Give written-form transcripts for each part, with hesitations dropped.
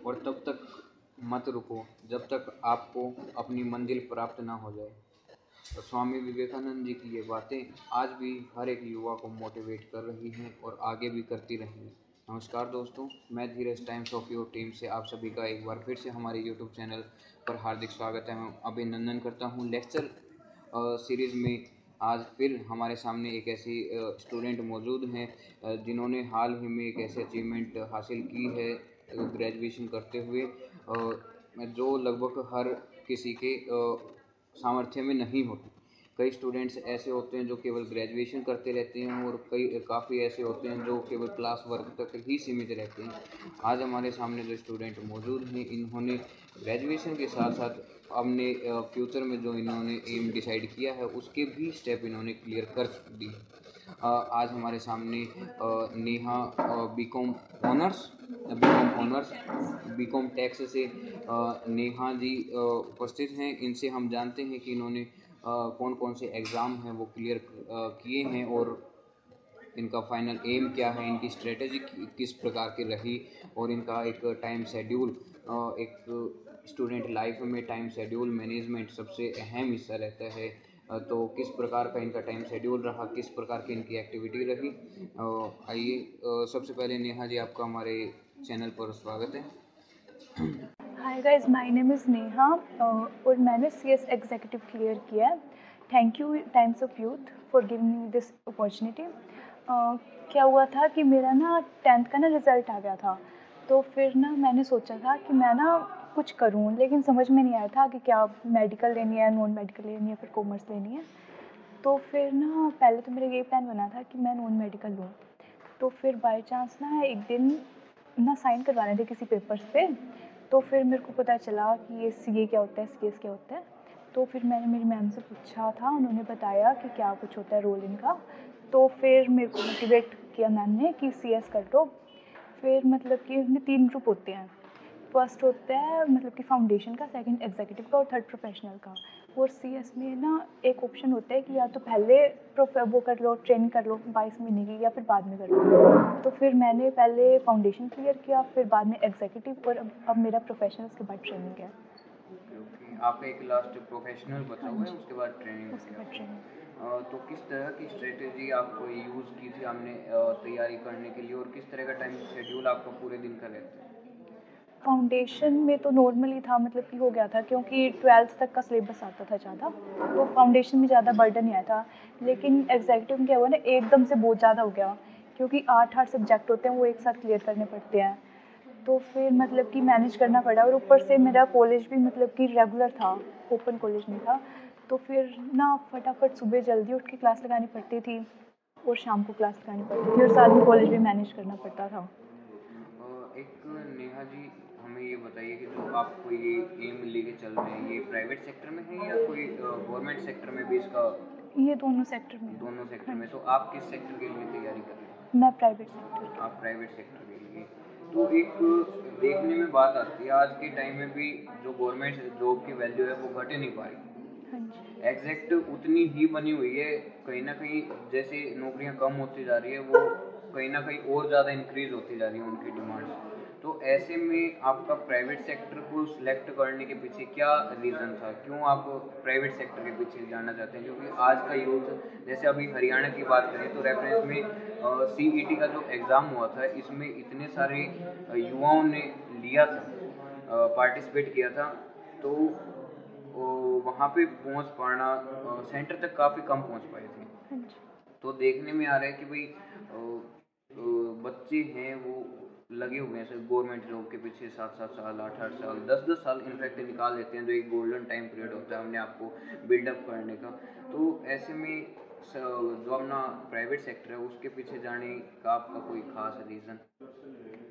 और तब तक मत रुको जब तक आपको अपनी मंजिल प्राप्त ना हो जाए। तो स्वामी विवेकानंद जी की ये बातें आज भी हर एक युवा को मोटिवेट कर रही हैं और आगे भी करती रहेंगी। नमस्कार दोस्तों, मैं धीरज टाइम्स ऑफ योर टीम से आप सभी का एक बार फिर से हमारे यूट्यूब चैनल पर हार्दिक स्वागत है। मैं अभिनंदन करता हूँ। लेक्चर सीरीज़ में आज फिर हमारे सामने एक ऐसी स्टूडेंट मौजूद हैं जिन्होंने हाल ही में एक ऐसी अचीवमेंट हासिल की है ग्रेजुएशन करते हुए, जो लगभग हर किसी के सामर्थ्य में नहीं होती। कई स्टूडेंट्स ऐसे होते हैं जो केवल ग्रेजुएशन करते रहते हैं और काफ़ी ऐसे होते हैं जो केवल क्लास वर्क तक ही सीमित रहते हैं। आज हमारे सामने जो स्टूडेंट मौजूद हैं, इन्होंने ग्रेजुएशन के साथ साथ अपने फ्यूचर में जो इन्होंने एम डिसाइड किया है उसके भी स्टेप इन्होंने क्लियर कर दी। आज हमारे सामने Neha B Com honours B Com tax से नेहा जी उपस्थित हैं। इनसे हम जानते हैं कि इन्होंने कौन कौन से एग्ज़ाम हैं वो क्लियर किए हैं और इनका फाइनल एम क्या है, इनकी स्ट्रेटजी किस प्रकार की रही और इनका एक टाइम शेड्यूल, एक स्टूडेंट लाइफ में टाइम शेड्यूल मैनेजमेंट सबसे अहम हिस्सा रहता है। तो किस प्रकार का इनका टाइम शेड्यूल रहा, किस प्रकार की इनकी एक्टिविटी रही। आइए सबसे पहले नेहा जी, आपका हमारे चैनल पर स्वागत है। Hi guys, my name is Neha और मैंने CS एग्जीक्यूटिव क्लियर किया है। Thank you times of youth for giving me this opportunity. क्या हुआ था कि मेरा ना 10th का ना रिज़ल्ट आ गया था, तो फिर ना मैंने सोचा था कि मैं ना कुछ करूं, लेकिन समझ में नहीं आया था कि क्या मेडिकल लेनी है, नॉन मेडिकल लेनी है, फिर कॉमर्स लेनी है। तो फिर ना पहले तो मेरा ये प्लान बना था कि मैं नॉन मेडिकल लूँ। तो फिर बाय चांस ना एक दिन ना साइन करवाने थे किसी पेपर्स पे, तो फिर मेरे को पता चला कि ये CA क्या होता है, CS क्या होता है। तो फिर मैंने मेरी मैम से पूछा था, उन्होंने बताया कि क्या कुछ होता है रोल इनका। तो फिर मेरे को मोटिवेट किया मैम ने कि CS कर लो। फिर मतलब कि इसमें 3 ग्रुप होते हैं। फर्स्ट होता है मतलब कि फाउंडेशन का, सेकंड एग्जीक्यूटिव का और थर्ड प्रोफेशनल का। और CS में ना एक ऑप्शन होता है कि या तो पहले वो कर लो, ट्रेनिंग कर लो 22 महीने की, या फिर बाद में कर लो। तो फिर मैंने पहले फाउंडेशन क्लियर किया, फिर बाद में एग्जीक्यूटिव, और अब मेरा प्रोफेशनल के बाद ट्रेनिंग है। आपका एक लास्ट प्रोफेशनल बचा हुआ है, उसके बाद ट्रेनिंग। उसके बाद ट्रेनिंग। तो किस तरह की स्ट्रेटेजी आपको यूज़ की थी आपने तैयारी करने के लिए, और किस तरह का टाइम शेड्यूल आपका पूरे दिन का रहता है? फाउंडेशन में तो नॉर्मली था, मतलब कि हो गया था क्योंकि 12th तक का सिलेबस आता था ज़्यादा, तो फाउंडेशन में ज़्यादा बर्डन नहीं आया था। लेकिन एग्जीक्यूटिव में क्या हुआ ना, एकदम से बहुत ज़्यादा हो गया, क्योंकि 8 सब्जेक्ट होते हैं, वो एक साथ क्लियर करने पड़ते हैं। तो फिर मतलब कि मैनेज करना पड़ा, और ऊपर से मेरा कॉलेज भी मतलब कि रेगुलर था, ओपन कॉलेज नहीं था। तो फिर ना फटाफट सुबह जल्दी उठ के क्लास लगानी पड़ती थी और शाम को क्लास लगानी पड़ती थी, और साथ में कॉलेज भी मैनेज करना पड़ता था। एक नेहा जी, हमें ये बताइए कि जो आप ये एम लेके चल रहे हैं, ये प्राइवेट सेक्टर में है या कोई गवर्नमेंट सेक्टर में भी इसका? ये दोनों सेक्टर में। दोनों सेक्टर में। तो आप किस सेक्टर के लिए तैयारी कर रहे हैं? मैं प्राइवेट सेक्टर। आप प्राइवेट सेक्टर के लिए। तो एक देखने में बात आती है, आज के टाइम में भी जो गवर्नमेंट जॉब की वैल्यू है वो घट नहीं पा रही। हाँ जी। एग्जैक्ट उतनी ही बनी हुई है, कहीं ना कहीं जैसे नौकरियां कम होती जा रही है, वो कहीं ना कहीं और ज़्यादा इंक्रीज होती जा रही है उनकी डिमांड्स। तो ऐसे में आपका प्राइवेट सेक्टर को सिलेक्ट करने के पीछे क्या रीज़न था, क्यों आप प्राइवेट सेक्टर के पीछे जाना चाहते हैं? क्योंकि आज का यूथ, जैसे अभी हरियाणा की बात करें तो रेफरेंस में CET का जो एग्ज़ाम हुआ था, इसमें इतने सारे युवाओं ने लिया था, पार्टिसिपेट किया था। तो वहाँ पे पहुँच पाना, सेंटर तक काफ़ी कम पहुँच पाए थे। हाँ जी। तो देखने में आ रहा है कि भाई बच्चे हैं वो लगे हुए हैं गवर्नमेंट जॉब के पीछे, 7-7 साल, 8-8 साल, 10-10 साल इनफैक्ट निकाल देते हैं, जो एक गोल्डन टाइम पीरियड होता है अपने आप को बिल्डअप करने का। तो ऐसे में जो अपना प्राइवेट सेक्टर है उसके पीछे जाने का आपका कोई खास रीज़न?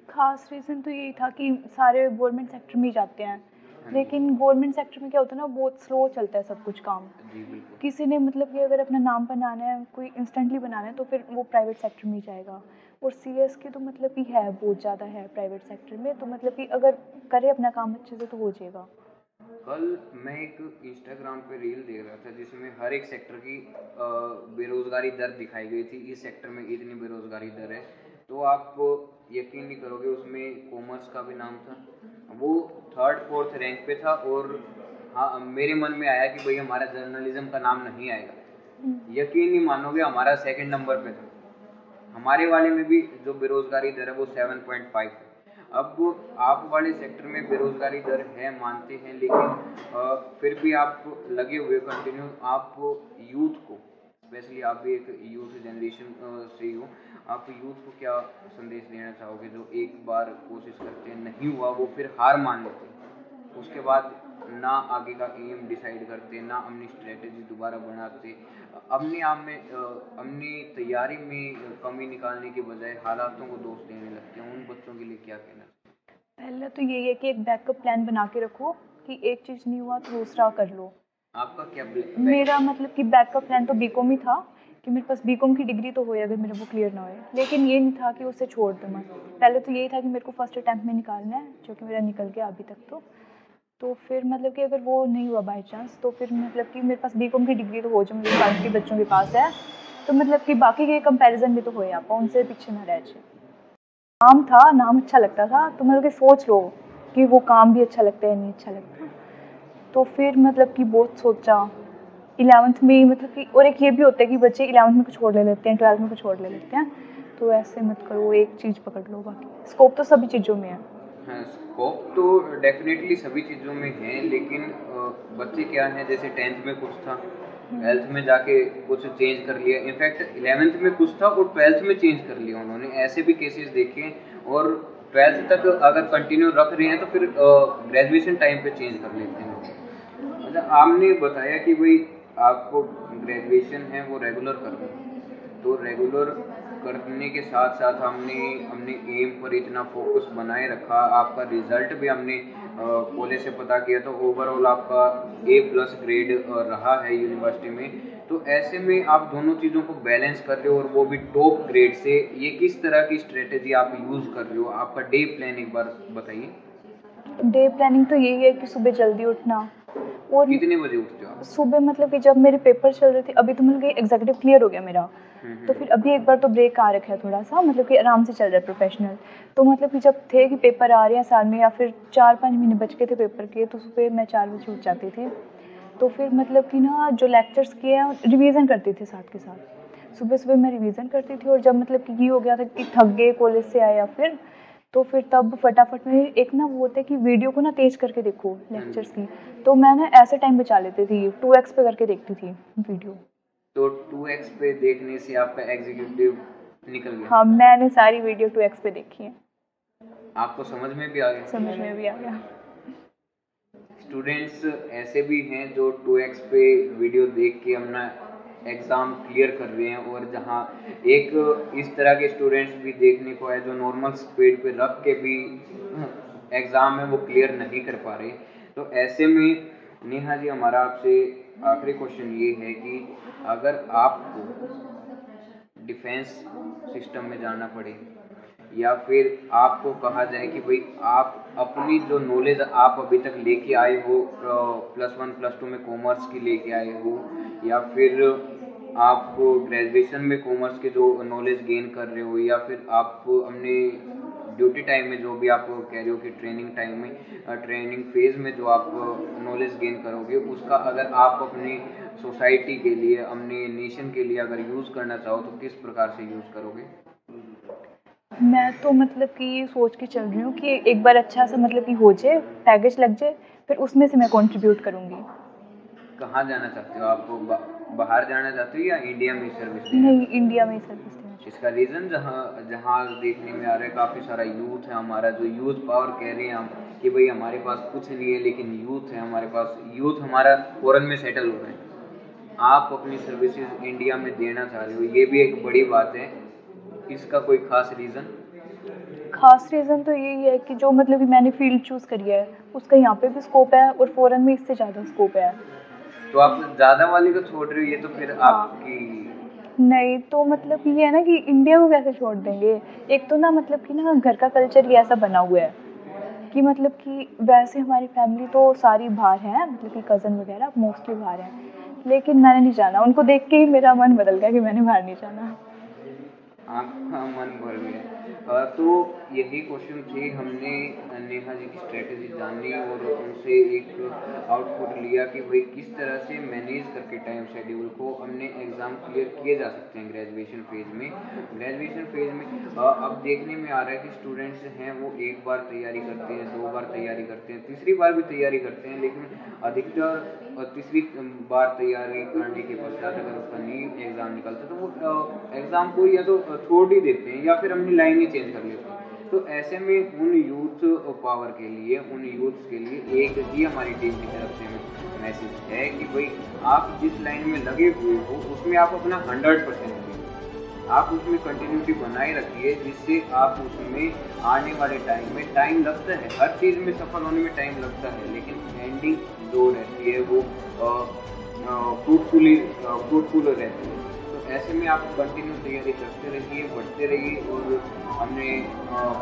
खास रीज़न तो यही था कि सारे गवर्नमेंट सेक्टर में ही जाते हैं, लेकिन गवर्नमेंट सेक्टर में क्या होता है ना, बहुत स्लो चलता है सब कुछ काम। जी बिल्कुल। किसी ने मतलब कि अगर अपना नाम बनाना है, कोई इंस्टेंटली बनाना है, तो फिर वो प्राइवेट सेक्टर में ही जाएगा। और CS की तो मतलब कि है, बहुत ज़्यादा है प्राइवेट सेक्टर में, तो मतलब कि अगर करे अपना काम अच्छे से तो हो जाएगा। कल मैं एक इंस्टाग्राम पे रील देख रहा था जिसमें हर एक सेक्टर की बेरोजगारी दर दिखाई गई थी। इस सेक्टर में इतनी बेरोजगारी दर है। तो आप यकीन नहीं करोगे, उसमें कॉमर्स का भी नाम था, वो 3rd-4th रैंक पे था। और हाँ, मेरे मन में आया कि भाई हमारा जर्नलिज्म का नाम नहीं आएगा। यकीन नहीं मानोगे, हमारा 2nd नंबर पे था। हमारे वाले में भी जो बेरोजगारी दर है वो 7.5 है। अब आप वाले सेक्टर में बेरोजगारी दर है मानते हैं, लेकिन फिर भी आप लगे हुए कंटिन्यू, आप यूथ को, स्पेशली आप भी एक यूथ जनरेशन से ही हो, आप यूथ को क्या संदेश देना चाहोगे जो एक बार कोशिश करते हैं, नहीं हुआ, वो फिर हार मान लेते हैं, उसके बाद ना आगे का एम डिसाइड करते, ना अपनी स्ट्रेटेजी दोबारा बनाते, अपने आप में अपनी तैयारी में कमी निकालने के बजाय हालातों को दोष देने लगते हैं, उन बच्चों के लिए क्या कहना? पहले तो यही है कि एक बैकअप प्लान बना के रखो कि एक चीज़ नहीं हुआ तो दूसरा कर लो। आपका क्या मेरा मतलब कि बैकअप प्लान तो बीकॉम ही था कि मेरे पास बीकॉम की डिग्री तो होए अगर मेरा वो क्लियर ना होए, लेकिन ये नहीं था कि उसे छोड़ दूँ मैं। पहले तो यही था कि मेरे को फर्स्ट अटैम्प्ट में निकालना है, जो कि मेरा निकल गया अभी तक। तो फिर मतलब कि अगर वो नहीं हुआ बाई चांस, तो फिर मतलब कि मेरे पास बीकॉम की डिग्री तो हो जो मेरे बाकी के बच्चों के पास है, तो मतलब कि बाकी के कंपैरिजन भी तो होए, आप उनसे पीछे ना रह जाए। नाम था, नाम अच्छा लगता था, तो मतलब कि सोच लो कि वो काम भी अच्छा लगता है नहीं अच्छा लगता। तो फिर मतलब कि बहुत सोचा 11th में ही, मतलब कि और एक ये भी होता है कि बच्चे 11th में कुछ छोड़ ले लेते हैं, 12th में कुछ छोड़ ले लेते हैं, तो ऐसे मत करो, एक चीज़ पकड़ लो, बाकी स्कोप तो सभी चीज़ों में है। हाँ, स्कोप तो डेफिनेटली सभी चीज़ों में है, लेकिन बच्चे क्या हैं, जैसे 10th में कुछ था, 12th में जाके कुछ चेंज कर लिया, इनफैक्ट 11th में कुछ था और 12th में चेंज कर लिया उन्होंने, ऐसे भी केसेस देखे। और 12th तक अगर कंटिन्यू रख रहे हैं तो फिर ग्रेजुएशन टाइम पे चेंज कर लेते हैं। अच्छा, आपने बताया कि भाई आपको ग्रेजुएशन है वो रेगुलर करना है, तो रेगुलर करने के साथ साथ हमने हमने एम पर इतना फोकस बनाए रखा, आपका रिजल्ट भी हमने कॉलेज से पता किया, तो ओवरऑल आपका A+ ग्रेड रहा है यूनिवर्सिटी में। तो ऐसे में आप दोनों चीज़ों को बैलेंस कर रहे हो और वो भी टॉप ग्रेड से, ये किस तरह की स्ट्रेटेजी आप यूज़ कर रहे हो? आपका डे प्लान एक बार बताइए। डे प्लानिंग तो यही है कि सुबह जल्दी उठना। और कितने बजे उठते हो आप? सुबह मतलब कि जब मेरे पेपर चल रहे थे, अभी तो मतलब कि एग्जीक्यूटिव क्लियर हो गया मेरा, तो फिर अभी एक बार तो ब्रेक आ रखा है थोड़ा सा, मतलब कि आराम से चल रहा है प्रोफेशनल। तो मतलब कि जब थे कि पेपर आ रहे हैं साल में, या फिर 4-5 महीने बच के थे पेपर के, तो सुबह मैं 4 बजे उठ जाती थी। तो फिर मतलब कि ना जो लेक्चर्स किए हैं रिवीजन करती थी साथ के साथ, सुबह सुबह मैं रिवीजन करती थी। और जब मतलब कि ये हो गया था कि थक गए कॉलेज से आए या फिर, तो फिर तब फटाफट में एक ना वो होता है कि वीडियो को ना तेज़ करके देखो लेक्चर्स की, तो मैं ना ऐसे टाइम बचा लेती थी, 2x पे करके देखती थी वीडियो। तो 2x पे देखने से आपका एग्जीक्यूटिव निकल गया? हाँ, मैंने सारी वीडियो 2x पे देखी है। आपको समझ में भी आ गया? समझ में भी आ गया। स्टूडेंट्स ऐसे भी हैं जो 2x पे वीडियो देख के अपना एग्ज़ाम क्लियर कर रहे हैं, और जहां एक इस तरह के स्टूडेंट्स भी देखने को है जो नॉर्मल स्पीड पे रख के भी एग्ज़ाम में वो क्लियर नहीं कर पा रहे। तो ऐसे में नेहा जी, हमारा आपसे आखिरी क्वेश्चन ये है कि अगर आपको डिफेंस सिस्टम में जाना पड़े, या फिर आपको कहा जाए कि भाई आप अपनी जो नॉलेज आप अभी तक लेके आए हो, +1 +2 में कॉमर्स की लेके आए हो, या फिर आप ग्रेजुएशन में कॉमर्स के जो नॉलेज गेन कर रहे हो, या फिर आप अपने ड्यूटी टाइम में जो भी आप कह रहे हो कि ट्रेनिंग टाइम में, ट्रेनिंग फेज़ में जो आप नॉलेज गेन करोगे, उसका अगर आप अपनी सोसाइटी के लिए, अपने नेशन के लिए अगर यूज़ करना चाहो तो किस प्रकार से यूज़ करोगे? मैं तो मतलब कि ये सोच के चल रही हूँ कि एक बार अच्छा सा मतलब कि हो जाए, पैकेज लग जाए, फिर उसमें से मैं कंट्रीब्यूट करूँगी। कहाँ जाना चाहते हो आप? बाहर जाना चाहते हो या इंडिया में सर्विस देना? नहीं, इंडिया में ही सर्विस देना चाहिए। इसका रीज़न जहाँ देखने में आ रहा है, काफ़ी सारा यूथ है हमारा, जो यूथ पावर कह रहे हैं हम कि भाई हमारे पास कुछ नहीं है लेकिन यूथ है हमारे पास, यूथ हमारा फॉरेन में सेटल हो रहा है, आप अपनी सर्विसेज इंडिया में देना चाह रहे हो, ये भी एक बड़ी बात है। इसका कोई खास रीज़न? खास रीज़न तो यही है कि जो मतलब कि मैंने फील्ड चूज़ करी है उसका यहाँ पे भी स्कोप है और फॉरेन में इससे ज़्यादा स्कोप है। तो आप ज़्यादा वाले को छोड़ रहे हो, ये तो फिर हाँ। आपकी नहीं, तो मतलब कि ये है ना कि इंडिया को कैसे छोड़ देंगे। एक तो ना मतलब कि ना घर का कल्चर ही ऐसा बना हुआ है कि मतलब कि वैसे हमारी फैमिली तो सारी बाहर है, मतलब कि कज़न वगैरह मोस्टली बाहर हैं, लेकिन मैंने नहीं जाना। उनको देख के ही मेरा मन बदल गया कि मैंने बाहर नहीं जाना। आपका मन भर गया। तो यही क्वेश्चन थे। हमने नेहा जी की स्ट्रेटेजी जानी और उनसे एक आउटपुट लिया कि भाई किस तरह से मैनेज करके टाइम शेड्यूल को हमने एग्ज़ाम क्लियर किए जा सकते हैं ग्रेजुएशन फेज़ में। अब देखने में आ रहा है कि स्टूडेंट्स हैं वो एक बार तैयारी करते हैं, 2 बार तैयारी करते हैं, तीसरी बार भी तैयारी करते हैं, लेकिन अधिकतर तीसरी बार तैयारी करने के पश्चात अगर उसका नीट एग्ज़ाम निकलता है तो वो एग्ज़ाम को या तो छोड़ ही देते हैं या फिर अपनी लाइन ही चेंज कर लेते हैं। तो ऐसे में उन यूथ पावर के लिए, उन यूथ्स के लिए एक ही हमारी टीम की तरफ से मैसेज है कि भाई आप जिस लाइन में लगे हुए हो उसमें आप अपना 100% दें, आप उसमें कंटिन्यूटी बनाए रखिए, जिससे आप उसमें आने वाले टाइम में, टाइम लगता है हर चीज़ में, सफल होने में टाइम लगता है, लेकिन एंडिंग जो रहती है वो फ्रूटफुल रहती है। तो ऐसे में आप कंटिन्यू तैयारी करते रहिए, बढ़ते रहिए और अपने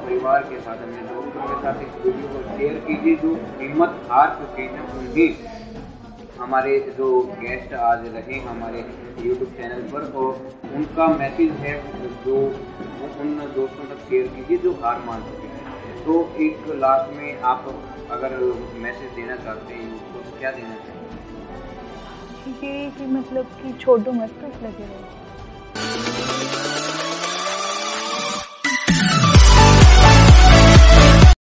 परिवार के साथ, अपने दोस्तों के साथ इस वीडियो को शेयर कीजिए जो हिम्मत हार चुके हैं। उन्हें हमारे जो गेस्ट आज रहे हमारे यूट्यूब चैनल पर, और उनका मैसेज है जो उन दोस्तों तक शेयर कीजिए जो हार मान चुके हैं। तो एक लास्ट में आप अगर मैसेज देना चाहते हैं तो क्या देना चाहेंगे? ये कि मतलब कि छोड़ो मत, बस लगे रहो।